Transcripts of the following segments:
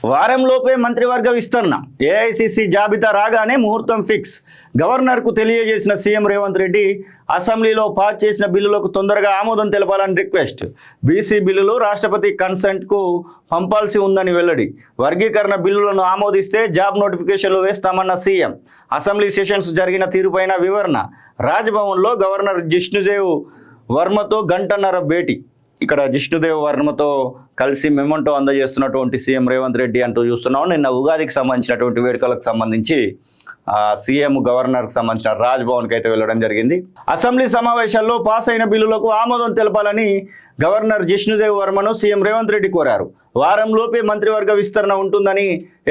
వారంలోపే మంత్రివర్గ విస్తరణ, ఏఐసిసి జాబితా రాగానే ముహూర్తం ఫిక్స్. గవర్నర్కు తెలియజేసిన సీఎం రేవంత్ రెడ్డి అసెంబ్లీలో పాస్ చేసిన బిల్లులకు తొందరగా ఆమోదం తెలపాలని రిక్వెస్ట్. బీసీ బిల్లులు రాష్ట్రపతి కన్సెంట్కు పంపాల్సి ఉందని వెల్లడి. వర్గీకరణ బిల్లులను ఆమోదిస్తే జాబ్ నోటిఫికేషన్లు వేస్తామన్న సీఎం. అసెంబ్లీ సెషన్స్ జరిగిన తీరుపైన వివరణ. రాజ్భవన్లో గవర్నర్ జిష్ణుదేవ్ వర్మతో గంటన్నర భేటీ. ఇక్కడ జిష్ణుదేవ్ వర్మతో కలిసి మెమోంటో అందజేస్తున్నటువంటి సీఎం రేవంత్ రెడ్డి అంటూ చూస్తున్నాం. నిన్న ఉగాదికి సంబంధించినటువంటి వేడుకలకు సంబంధించి సీఎం గవర్నర్కి సంబంధించిన రాజ్భవన్కి అయితే వెళ్ళడం జరిగింది. అసెంబ్లీ సమావేశాల్లో పాస్ అయిన బిల్లులకు ఆమోదం తెలపాలని గవర్నర్ జిష్ణుదేవ్ వర్మను సీఎం రేవంత్ రెడ్డి కోరారు. వారంలోపే మంత్రివర్గ విస్తరణ ఉంటుందని,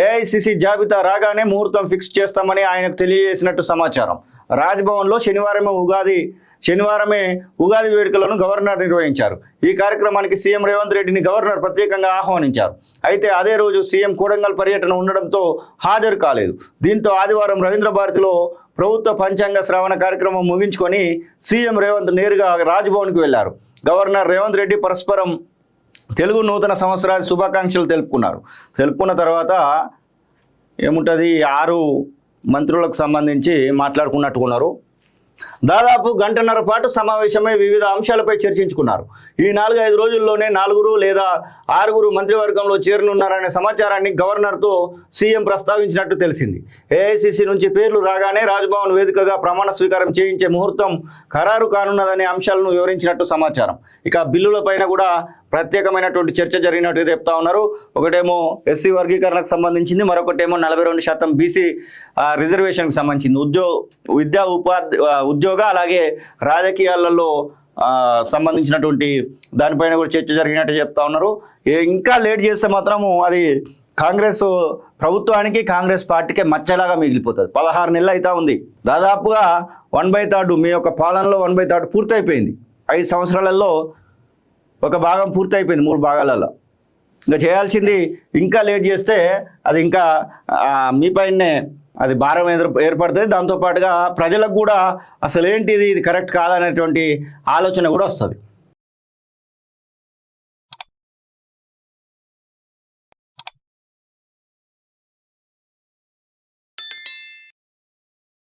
ఏఐసిసి జాబితా రాగానే ముహూర్తం ఫిక్స్ చేస్తామని ఆయనకు తెలియజేసినట్టు సమాచారం. రాజ్భవన్లో శనివారమే ఉగాది వేడుకలను గవర్నర్ నిర్వహించారు. ఈ కార్యక్రమానికి సీఎం రేవంత్ రెడ్డిని గవర్నర్ ప్రత్యేకంగా ఆహ్వానించారు. అయితే అదే రోజు సీఎం కొడంగల్ పర్యటన ఉండడంతో హాజరు కాలేదు. దీంతో ఆదివారం రవీంద్ర భారతిలో ప్రభుత్వ పంచాంగ శ్రవణ కార్యక్రమం ముగించుకొని సీఎం రేవంత్ నేరుగా రాజ్భవన్కి వెళ్లారు. గవర్నర్ రేవంత్ రెడ్డి పరస్పరం తెలుగు నూతన సంవత్సరాల శుభాకాంక్షలు తెలుపుకున్న తర్వాత ఏముంటుంది, 6 మంత్రులకు సంబంధించి మాట్లాడుకున్నట్టుకున్నారు. దాదాపు గంటన్నర పాటు సమావేశమై వివిధ అంశాలపై చర్చించుకున్నారు. ఈ 4-5 రోజుల్లోనే 4 లేదా 6 మంత్రివర్గంలో చేరనున్నారనే సమాచారాన్ని గవర్నర్తో సీఎం ప్రస్తావించినట్టు తెలిసింది. ఏఐసిసి నుంచి పేర్లు రాగానే రాజ్భవన్ వేదికగా ప్రమాణ స్వీకారం చేయించే ముహూర్తం ఖరారు కానున్నదనే అంశాలను వివరించినట్టు సమాచారం. ఇక బిల్లులపైన కూడా ప్రత్యేకమైనటువంటి చర్చ జరిగినట్టు చెప్తా ఉన్నారు. ఒకటేమో ఎస్సీ వర్గీకరణకు సంబంధించింది, మరొకటేమో 42% బీసీ రిజర్వేషన్కి సంబంధించింది. ఉద్యోగ అలాగే రాజకీయాలలో సంబంధించినటువంటి దానిపైన కూడా చర్చ జరిగినట్టు చెప్తా ఉన్నారు. ఇంకా లేట్ చేస్తే మాత్రము అది కాంగ్రెస్ ప్రభుత్వానికి, కాంగ్రెస్ పార్టీకే మచ్చలాగా మిగిలిపోతుంది. 16 నెలలు అవుతా ఉంది. దాదాపుగా 1/3 మీ యొక్క పాలనలో 1/3 పూర్తయిపోయింది. 5 సంవత్సరాలలో ఒక భాగం పూర్తయిపోయింది, 3 భాగాలలో. ఇంకా చేయాల్సింది ఇంకా లేట్ చేస్తే అది ఇంకా మీపైనే అది భారం ఏర్పడుతుంది. దాంతోపాటుగా ప్రజలకు కూడా అసలు ఏంటిది, ఇది కరెక్ట్ కాదనేటువంటి ఆలోచన కూడా వస్తుంది.